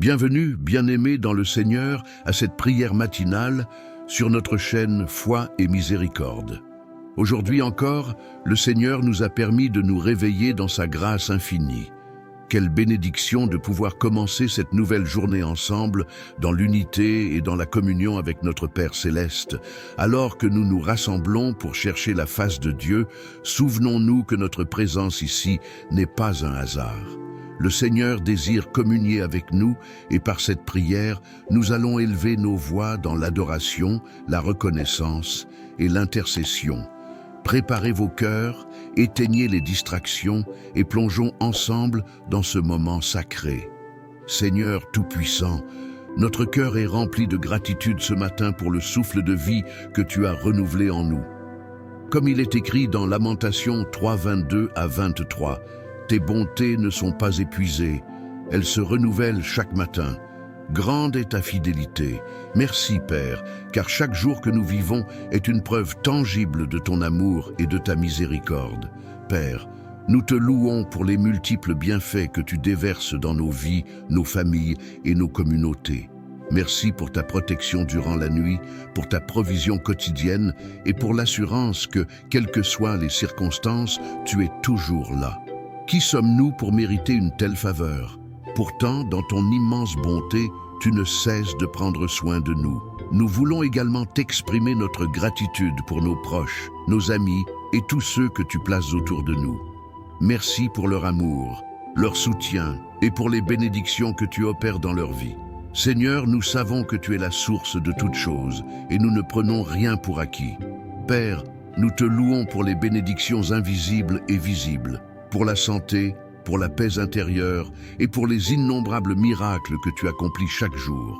Bienvenue, bien-aimés dans le Seigneur, à cette prière matinale sur notre chaîne Foi et Miséricorde. Aujourd'hui encore, le Seigneur nous a permis de nous réveiller dans sa grâce infinie. Quelle bénédiction de pouvoir commencer cette nouvelle journée ensemble, dans l'unité et dans la communion avec notre Père Céleste. Alors que nous nous rassemblons pour chercher la face de Dieu, souvenons-nous que notre présence ici n'est pas un hasard. Le Seigneur désire communier avec nous et par cette prière, nous allons élever nos voix dans l'adoration, la reconnaissance et l'intercession. Préparez vos cœurs, éteignez les distractions et plongeons ensemble dans ce moment sacré. Seigneur Tout-Puissant, notre cœur est rempli de gratitude ce matin pour le souffle de vie que tu as renouvelé en nous. Comme il est écrit dans Lamentations 3, 22 à 23, « Tes bontés ne sont pas épuisées, elles se renouvellent chaque matin. Grande est ta fidélité. Merci, Père, car chaque jour que nous vivons est une preuve tangible de ton amour et de ta miséricorde. Père, nous te louons pour les multiples bienfaits que tu déverses dans nos vies, nos familles et nos communautés. Merci pour ta protection durant la nuit, pour ta provision quotidienne et pour l'assurance que, quelles que soient les circonstances, tu es toujours là. Qui sommes-nous pour mériter une telle faveur ? Pourtant, dans ton immense bonté, tu ne cesses de prendre soin de nous. Nous voulons également t'exprimer notre gratitude pour nos proches, nos amis et tous ceux que tu places autour de nous. Merci pour leur amour, leur soutien et pour les bénédictions que tu opères dans leur vie. Seigneur, nous savons que tu es la source de toutes choses et nous ne prenons rien pour acquis. Père, nous te louons pour les bénédictions invisibles et visibles, pour la santé, pour la paix intérieure et pour les innombrables miracles que tu accomplis chaque jour.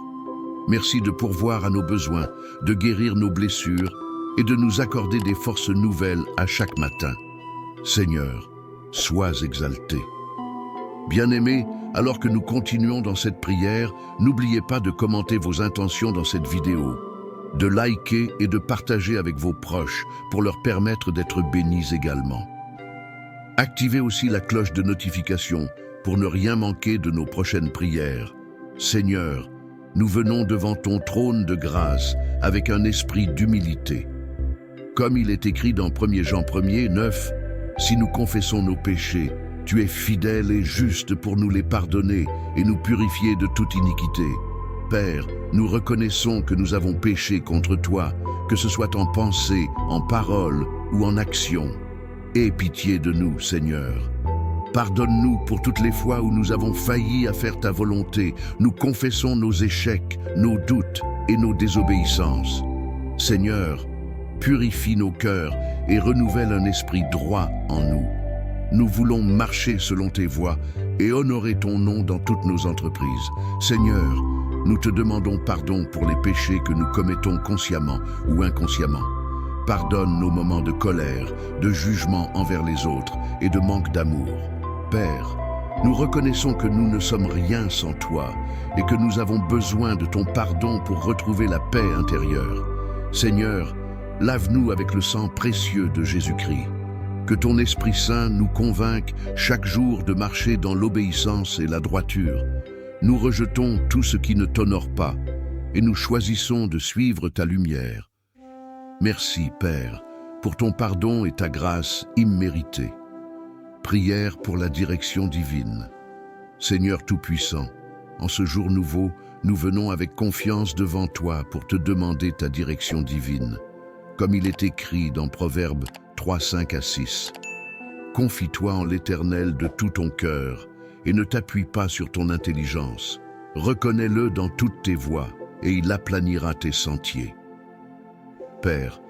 Merci de pourvoir à nos besoins, de guérir nos blessures et de nous accorder des forces nouvelles à chaque matin. Seigneur, sois exalté. Bien-aimés, alors que nous continuons dans cette prière, n'oubliez pas de commenter vos intentions dans cette vidéo, de liker et de partager avec vos proches pour leur permettre d'être bénis également. Activez aussi la cloche de notification pour ne rien manquer de nos prochaines prières. Seigneur, nous venons devant ton trône de grâce avec un esprit d'humilité. Comme il est écrit dans 1 Jean 1, 9, « Si nous confessons nos péchés, tu es fidèle et juste pour nous les pardonner et nous purifier de toute iniquité. Père, nous reconnaissons que nous avons péché contre toi, que ce soit en pensée, en parole ou en action. Aie pitié de nous, Seigneur. Pardonne-nous pour toutes les fois où nous avons failli à faire ta volonté. Nous confessons nos échecs, nos doutes et nos désobéissances. Seigneur, purifie nos cœurs et renouvelle un esprit droit en nous. Nous voulons marcher selon tes voies et honorer ton nom dans toutes nos entreprises. Seigneur, nous te demandons pardon pour les péchés que nous commettons consciemment ou inconsciemment. Pardonne nos moments de colère, de jugement envers les autres et de manque d'amour. Père, nous reconnaissons que nous ne sommes rien sans toi et que nous avons besoin de ton pardon pour retrouver la paix intérieure. Seigneur, lave-nous avec le sang précieux de Jésus-Christ. Que ton Esprit Saint nous convainque chaque jour de marcher dans l'obéissance et la droiture. Nous rejetons tout ce qui ne t'honore pas et nous choisissons de suivre ta lumière. Merci, Père, pour ton pardon et ta grâce imméritée. Prière pour la direction divine. Seigneur Tout-Puissant, en ce jour nouveau, nous venons avec confiance devant toi pour te demander ta direction divine. Comme il est écrit dans Proverbes 3, 5 à 6. Confie-toi en l'Éternel de tout ton cœur et ne t'appuie pas sur ton intelligence. Reconnais-le dans toutes tes voies et il aplanira tes sentiers. Père,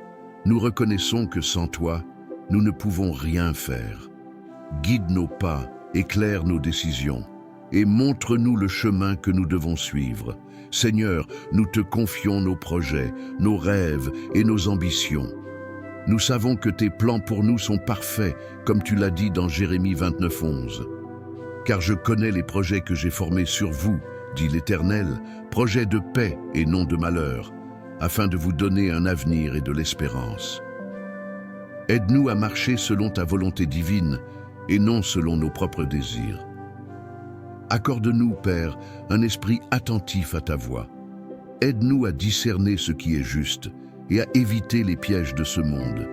nous reconnaissons que sans toi, nous ne pouvons rien faire. Guide nos pas, éclaire nos décisions et montre-nous le chemin que nous devons suivre. Seigneur, nous te confions nos projets, nos rêves et nos ambitions. Nous savons que tes plans pour nous sont parfaits, comme tu l'as dit dans Jérémie 29, 11. Car je connais les projets que j'ai formés sur vous, dit l'Éternel, projets de paix et non de malheur, afin de vous donner un avenir et de l'espérance. Aide-nous à marcher selon ta volonté divine et non selon nos propres désirs. Accorde-nous, Père, un esprit attentif à ta voix. Aide-nous à discerner ce qui est juste et à éviter les pièges de ce monde.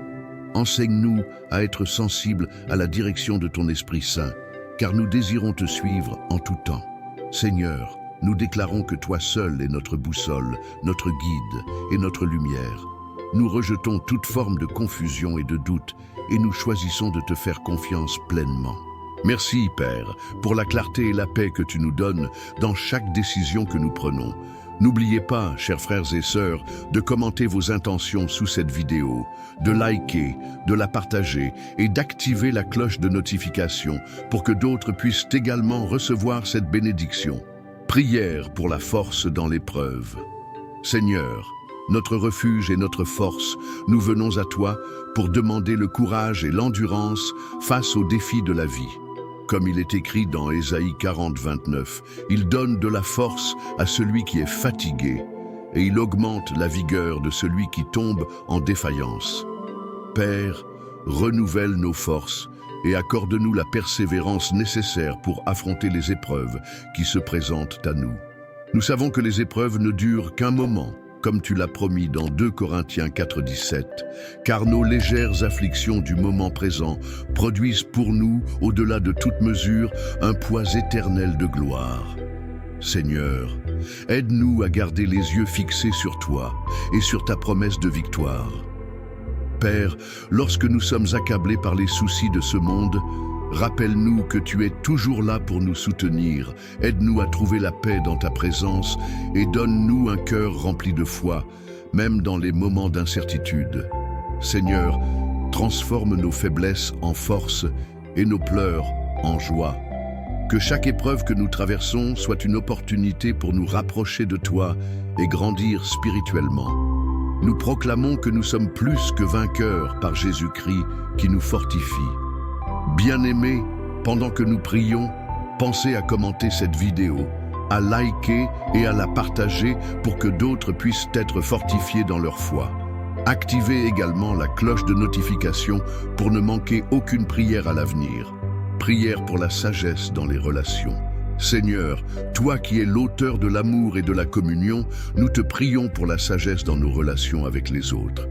Enseigne-nous à être sensibles à la direction de ton Esprit Saint, car nous désirons te suivre en tout temps. Seigneur, nous déclarons que toi seul es notre boussole, notre guide et notre lumière. Nous rejetons toute forme de confusion et de doute et nous choisissons de te faire confiance pleinement. Merci, Père, pour la clarté et la paix que tu nous donnes dans chaque décision que nous prenons. N'oubliez pas, chers frères et sœurs, de commenter vos intentions sous cette vidéo, de liker, de la partager et d'activer la cloche de notification pour que d'autres puissent également recevoir cette bénédiction. Prière pour la force dans l'épreuve. Seigneur, notre refuge et notre force, nous venons à toi pour demander le courage et l'endurance face aux défis de la vie. Comme il est écrit dans Ésaïe 40, 29, il donne de la force à celui qui est fatigué et il augmente la vigueur de celui qui tombe en défaillance. Père, renouvelle nos forces et accorde-nous la persévérance nécessaire pour affronter les épreuves qui se présentent à nous. Nous savons que les épreuves ne durent qu'un moment, comme tu l'as promis dans 2 Corinthiens 4, 17, car nos légères afflictions du moment présent produisent pour nous, au-delà de toute mesure, un poids éternel de gloire. Seigneur, aide-nous à garder les yeux fixés sur toi et sur ta promesse de victoire. Père, lorsque nous sommes accablés par les soucis de ce monde, rappelle-nous que tu es toujours là pour nous soutenir. Aide-nous à trouver la paix dans ta présence et donne-nous un cœur rempli de foi, même dans les moments d'incertitude. Seigneur, transforme nos faiblesses en force et nos pleurs en joie. Que chaque épreuve que nous traversons soit une opportunité pour nous rapprocher de toi et grandir spirituellement. Nous proclamons que nous sommes plus que vainqueurs par Jésus-Christ qui nous fortifie. Bien-aimés, pendant que nous prions, pensez à commenter cette vidéo, à liker et à la partager pour que d'autres puissent être fortifiés dans leur foi. Activez également la cloche de notification pour ne manquer aucune prière à l'avenir. Prière pour la sagesse dans les relations. Seigneur, toi qui es l'auteur de l'amour et de la communion, nous te prions pour la sagesse dans nos relations avec les autres.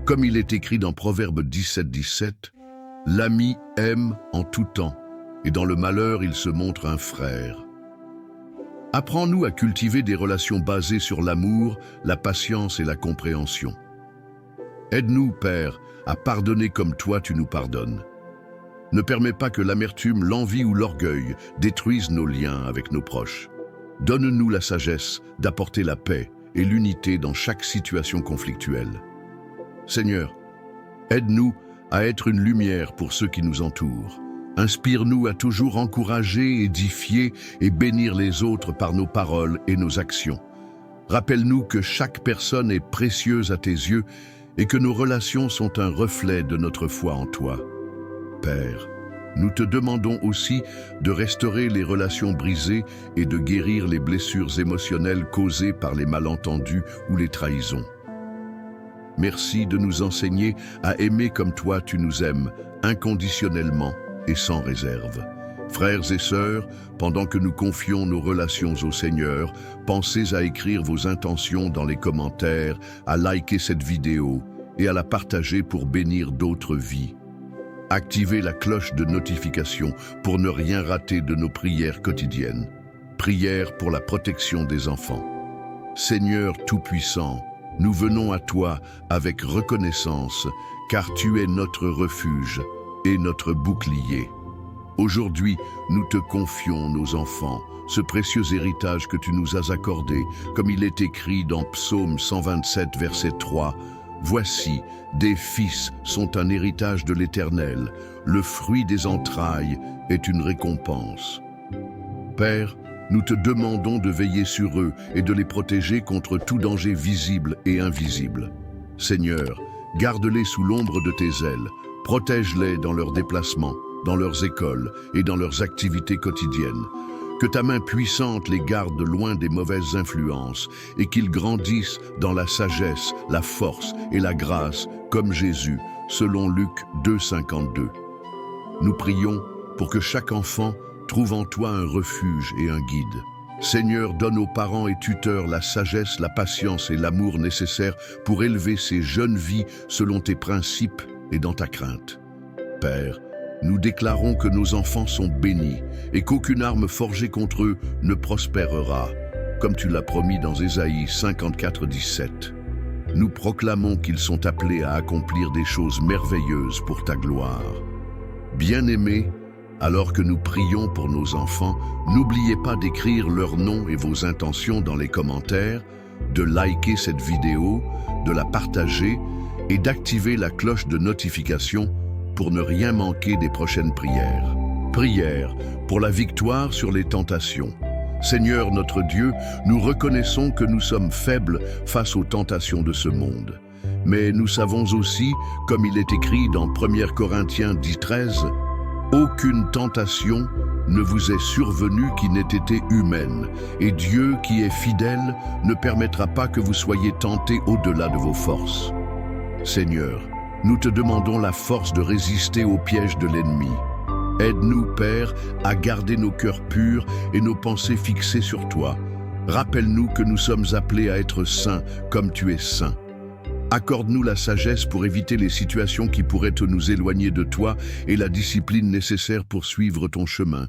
Comme il est écrit dans Proverbe 17, 17, « L'ami aime en tout temps, et dans le malheur il se montre un frère. » Apprends-nous à cultiver des relations basées sur l'amour, la patience et la compréhension. Aide-nous, Père, à pardonner comme toi tu nous pardonnes. Ne permets pas que l'amertume, l'envie ou l'orgueil détruisent nos liens avec nos proches. Donne-nous la sagesse d'apporter la paix et l'unité dans chaque situation conflictuelle. Seigneur, aide-nous à être une lumière pour ceux qui nous entourent. Inspire-nous à toujours encourager, édifier et bénir les autres par nos paroles et nos actions. Rappelle-nous que chaque personne est précieuse à tes yeux et que nos relations sont un reflet de notre foi en toi. Père, nous te demandons aussi de restaurer les relations brisées et de guérir les blessures émotionnelles causées par les malentendus ou les trahisons. Merci de nous enseigner à aimer comme toi tu nous aimes, inconditionnellement et sans réserve. Frères et sœurs, pendant que nous confions nos relations au Seigneur, pensez à écrire vos intentions dans les commentaires, à liker cette vidéo et à la partager pour bénir d'autres vies. Activez la cloche de notification pour ne rien rater de nos prières quotidiennes. Prière pour la protection des enfants. Seigneur Tout-Puissant, nous venons à toi avec reconnaissance, car tu es notre refuge et notre bouclier. Aujourd'hui, nous te confions nos enfants, ce précieux héritage que tu nous as accordé, comme il est écrit dans Psaume 127, verset 3. Voici, des fils sont un héritage de l'Éternel, le fruit des entrailles est une récompense. Père, nous te demandons de veiller sur eux et de les protéger contre tout danger visible et invisible. Seigneur, garde-les sous l'ombre de tes ailes, protège-les dans leurs déplacements, dans leurs écoles et dans leurs activités quotidiennes. Que ta main puissante les garde loin des mauvaises influences et qu'ils grandissent dans la sagesse, la force et la grâce, comme Jésus, selon Luc 2, 52. Nous prions pour que chaque enfant trouve en toi un refuge et un guide. Seigneur, donne aux parents et tuteurs la sagesse, la patience et l'amour nécessaires pour élever ces jeunes vies selon tes principes et dans ta crainte. Père, nous déclarons que nos enfants sont bénis et qu'aucune arme forgée contre eux ne prospérera, comme tu l'as promis dans Ésaïe 54, 17. Nous proclamons qu'ils sont appelés à accomplir des choses merveilleuses pour ta gloire. Bien-aimés, alors que nous prions pour nos enfants, n'oubliez pas d'écrire leur nom et vos intentions dans les commentaires, de liker cette vidéo, de la partager et d'activer la cloche de notification pour ne rien manquer des prochaines prières. Prière pour la victoire sur les tentations. Seigneur notre Dieu, nous reconnaissons que nous sommes faibles face aux tentations de ce monde. Mais nous savons aussi, comme il est écrit dans 1 Corinthiens 10, 13, « Aucune tentation ne vous est survenue qui n'ait été humaine, et Dieu qui est fidèle ne permettra pas que vous soyez tentés au-delà de vos forces. » Seigneur, nous te demandons la force de résister aux pièges de l'ennemi. Aide-nous, Père, à garder nos cœurs purs et nos pensées fixées sur toi. Rappelle-nous que nous sommes appelés à être saints comme tu es saint. Accorde-nous la sagesse pour éviter les situations qui pourraient nous éloigner de toi et la discipline nécessaire pour suivre ton chemin.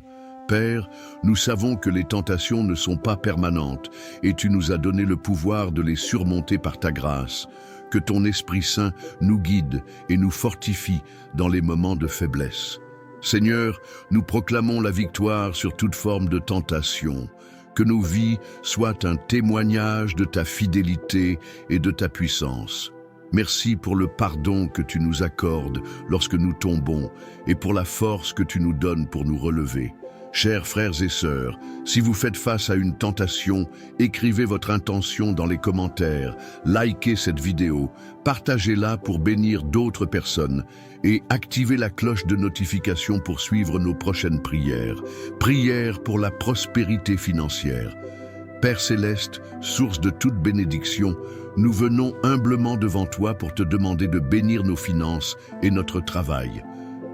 Père, nous savons que les tentations ne sont pas permanentes et tu nous as donné le pouvoir de les surmonter par ta grâce. Que ton Esprit Saint nous guide et nous fortifie dans les moments de faiblesse. Seigneur, nous proclamons la victoire sur toute forme de tentation. Que nos vies soient un témoignage de ta fidélité et de ta puissance. Merci pour le pardon que tu nous accordes lorsque nous tombons et pour la force que tu nous donnes pour nous relever. Chers frères et sœurs, si vous faites face à une tentation, écrivez votre intention dans les commentaires, likez cette vidéo, partagez-la pour bénir d'autres personnes et activez la cloche de notification pour suivre nos prochaines prières. Prières pour la prospérité financière. Père Céleste, source de toute bénédiction, nous venons humblement devant toi pour te demander de bénir nos finances et notre travail.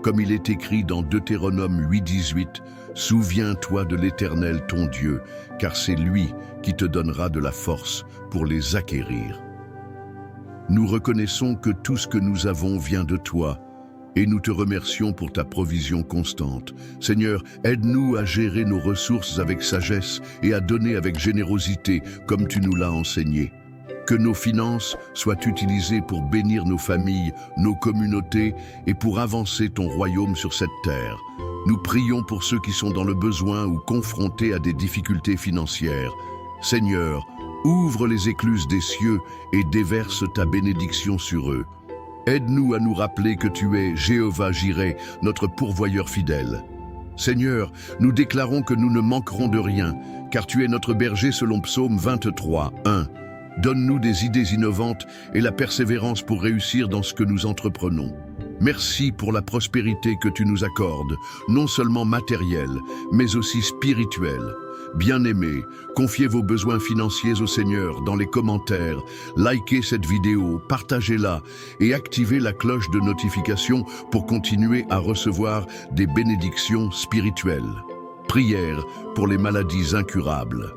Comme il est écrit dans Deutéronome 8:18, « Souviens-toi de l'Éternel ton Dieu, car c'est lui qui te donnera de la force pour les acquérir. » Nous reconnaissons que tout ce que nous avons vient de toi, et nous te remercions pour ta provision constante. Seigneur, aide-nous à gérer nos ressources avec sagesse et à donner avec générosité, comme tu nous l'as enseigné. Que nos finances soient utilisées pour bénir nos familles, nos communautés et pour avancer ton royaume sur cette terre. Nous prions pour ceux qui sont dans le besoin ou confrontés à des difficultés financières. Seigneur, ouvre les écluses des cieux et déverse ta bénédiction sur eux. Aide-nous à nous rappeler que tu es Jéhovah Jireh, notre pourvoyeur fidèle. Seigneur, nous déclarons que nous ne manquerons de rien, car tu es notre berger selon Psaume 23, 1. Donne-nous des idées innovantes et la persévérance pour réussir dans ce que nous entreprenons. Merci pour la prospérité que tu nous accordes, non seulement matérielle, mais aussi spirituelle. Bien-aimés, confiez vos besoins financiers au Seigneur dans les commentaires, likez cette vidéo, partagez-la et activez la cloche de notification pour continuer à recevoir des bénédictions spirituelles. Prière pour les maladies incurables.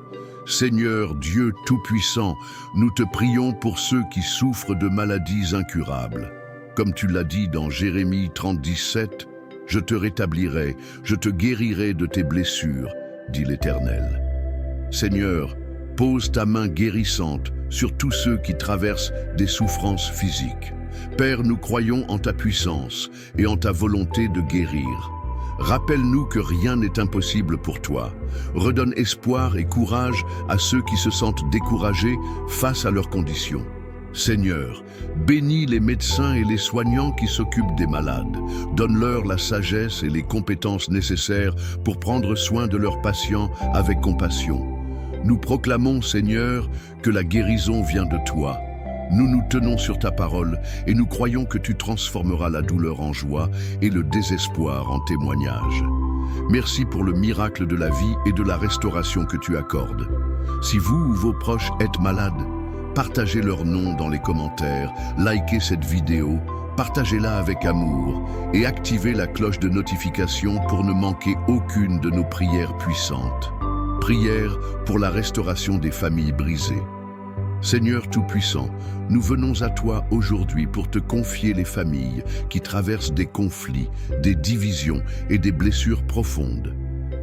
Seigneur Dieu Tout-Puissant, nous te prions pour ceux qui souffrent de maladies incurables. Comme tu l'as dit dans Jérémie 30:17, « Je te rétablirai, je te guérirai de tes blessures, dit l'Éternel. » Seigneur, pose ta main guérissante sur tous ceux qui traversent des souffrances physiques. Père, nous croyons en ta puissance et en ta volonté de guérir. Rappelle-nous que rien n'est impossible pour toi. Redonne espoir et courage à ceux qui se sentent découragés face à leurs conditions. Seigneur, bénis les médecins et les soignants qui s'occupent des malades. Donne-leur la sagesse et les compétences nécessaires pour prendre soin de leurs patients avec compassion. Nous proclamons, Seigneur, que la guérison vient de toi. Nous nous tenons sur ta parole et nous croyons que tu transformeras la douleur en joie et le désespoir en témoignage. Merci pour le miracle de la vie et de la restauration que tu accordes. Si vous ou vos proches êtes malades, partagez leur nom dans les commentaires, likez cette vidéo, partagez-la avec amour et activez la cloche de notification pour ne manquer aucune de nos prières puissantes. Prière pour la restauration des familles brisées. Seigneur Tout-Puissant, nous venons à toi aujourd'hui pour te confier les familles qui traversent des conflits, des divisions et des blessures profondes.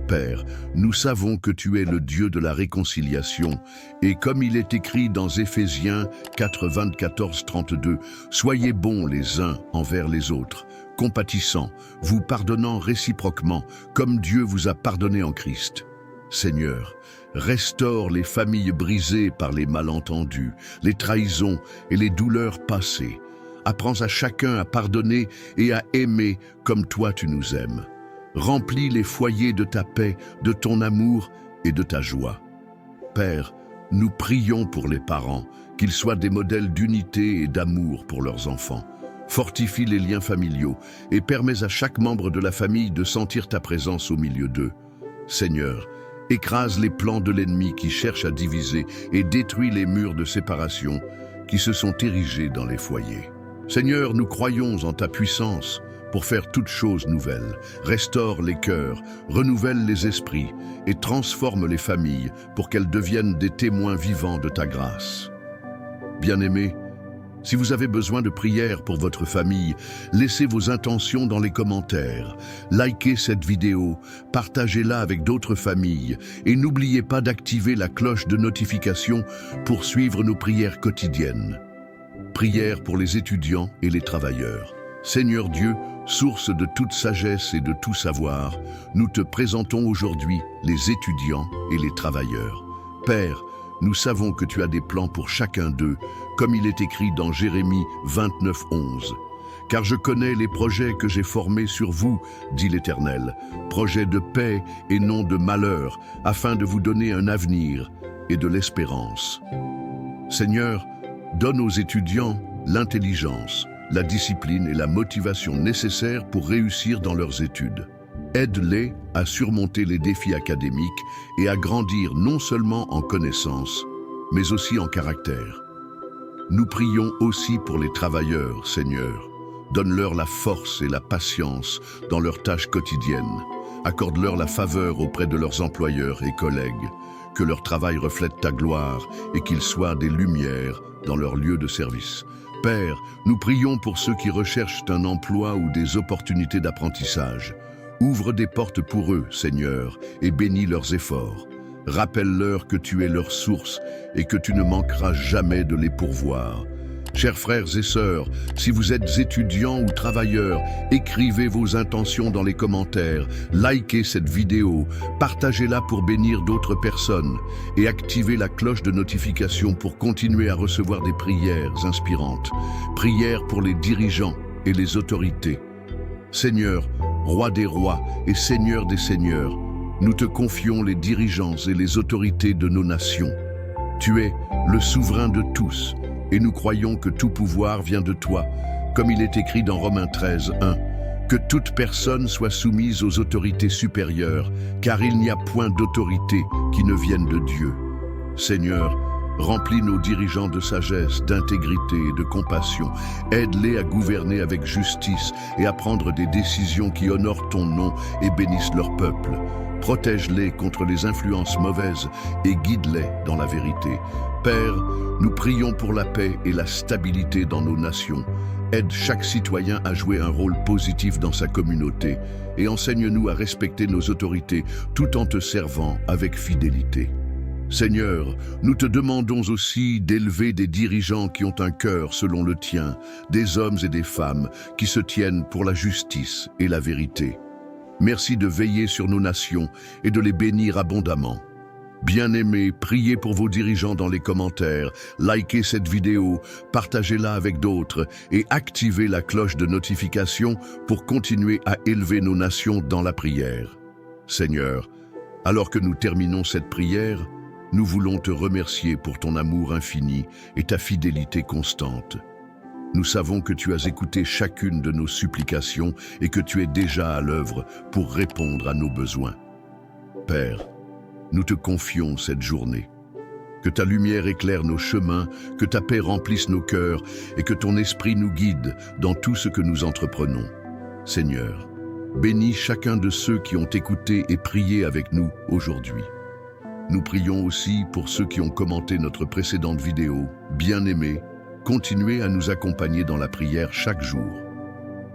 Père, nous savons que tu es le Dieu de la réconciliation et comme il est écrit dans Éphésiens 4, 24-32, soyez bons les uns envers les autres, compatissants, vous pardonnant réciproquement comme Dieu vous a pardonné en Christ. Seigneur, restaure les familles brisées par les malentendus, les trahisons et les douleurs passées. Apprends à chacun à pardonner et à aimer comme toi tu nous aimes. Remplis les foyers de ta paix, de ton amour et de ta joie. Père, nous prions pour les parents, qu'ils soient des modèles d'unité et d'amour pour leurs enfants. Fortifie les liens familiaux et permets à chaque membre de la famille de sentir ta présence au milieu d'eux. Seigneur, écrase les plans de l'ennemi qui cherche à diviser et détruis les murs de séparation qui se sont érigés dans les foyers. Seigneur, nous croyons en ta puissance pour faire toutes choses nouvelles. Restaure les cœurs, renouvelle les esprits et transforme les familles pour qu'elles deviennent des témoins vivants de ta grâce. Bien-aimés, si vous avez besoin de prières pour votre famille, laissez vos intentions dans les commentaires. Likez cette vidéo, partagez-la avec d'autres familles et n'oubliez pas d'activer la cloche de notification pour suivre nos prières quotidiennes. Prières pour les étudiants et les travailleurs. Seigneur Dieu, source de toute sagesse et de tout savoir, nous te présentons aujourd'hui les étudiants et les travailleurs. Père, nous savons que tu as des plans pour chacun d'eux, comme il est écrit dans Jérémie 29, 11. Car je connais les projets que j'ai formés sur vous, dit l'Éternel, projets de paix et non de malheur, afin de vous donner un avenir et de l'espérance. Seigneur, donne aux étudiants l'intelligence, la discipline et la motivation nécessaires pour réussir dans leurs études. Aide-les à surmonter les défis académiques et à grandir non seulement en connaissances, mais aussi en caractère. Nous prions aussi pour les travailleurs, Seigneur. Donne-leur la force et la patience dans leurs tâches quotidiennes. Accorde-leur la faveur auprès de leurs employeurs et collègues. Que leur travail reflète ta gloire et qu'ils soient des lumières dans leur lieu de service. Père, nous prions pour ceux qui recherchent un emploi ou des opportunités d'apprentissage. Ouvre des portes pour eux, Seigneur, et bénis leurs efforts. Rappelle-leur que tu es leur source et que tu ne manqueras jamais de les pourvoir. Chers frères et sœurs, si vous êtes étudiants ou travailleurs, écrivez vos intentions dans les commentaires, likez cette vidéo, partagez-la pour bénir d'autres personnes et activez la cloche de notification pour continuer à recevoir des prières inspirantes. Prières pour les dirigeants et les autorités. Seigneur, Roi des rois et Seigneur des seigneurs, nous te confions les dirigeants et les autorités de nos nations. Tu es le souverain de tous et nous croyons que tout pouvoir vient de toi, comme il est écrit dans Romains 13, 1. Que toute personne soit soumise aux autorités supérieures, car il n'y a point d'autorité qui ne vienne de Dieu. Seigneur, remplis nos dirigeants de sagesse, d'intégrité et de compassion. Aide-les à gouverner avec justice et à prendre des décisions qui honorent ton nom et bénissent leur peuple. Protège-les contre les influences mauvaises et guide-les dans la vérité. Père, nous prions pour la paix et la stabilité dans nos nations. Aide chaque citoyen à jouer un rôle positif dans sa communauté et enseigne-nous à respecter nos autorités tout en te servant avec fidélité. Seigneur, nous te demandons aussi d'élever des dirigeants qui ont un cœur selon le tien, des hommes et des femmes qui se tiennent pour la justice et la vérité. Merci de veiller sur nos nations et de les bénir abondamment. Bien-aimés, priez pour vos dirigeants dans les commentaires, likez cette vidéo, partagez-la avec d'autres et activez la cloche de notification pour continuer à élever nos nations dans la prière. Seigneur, alors que nous terminons cette prière, nous voulons te remercier pour ton amour infini et ta fidélité constante. Nous savons que tu as écouté chacune de nos supplications et que tu es déjà à l'œuvre pour répondre à nos besoins. Père, nous te confions cette journée. Que ta lumière éclaire nos chemins, que ta paix remplisse nos cœurs et que ton esprit nous guide dans tout ce que nous entreprenons. Seigneur, bénis chacun de ceux qui ont écouté et prié avec nous aujourd'hui. Nous prions aussi pour ceux qui ont commenté notre précédente vidéo. Bien-aimés, continuez à nous accompagner dans la prière chaque jour.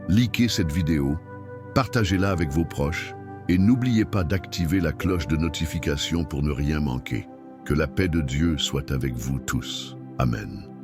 Likez cette vidéo, partagez-la avec vos proches et n'oubliez pas d'activer la cloche de notification pour ne rien manquer. Que la paix de Dieu soit avec vous tous. Amen.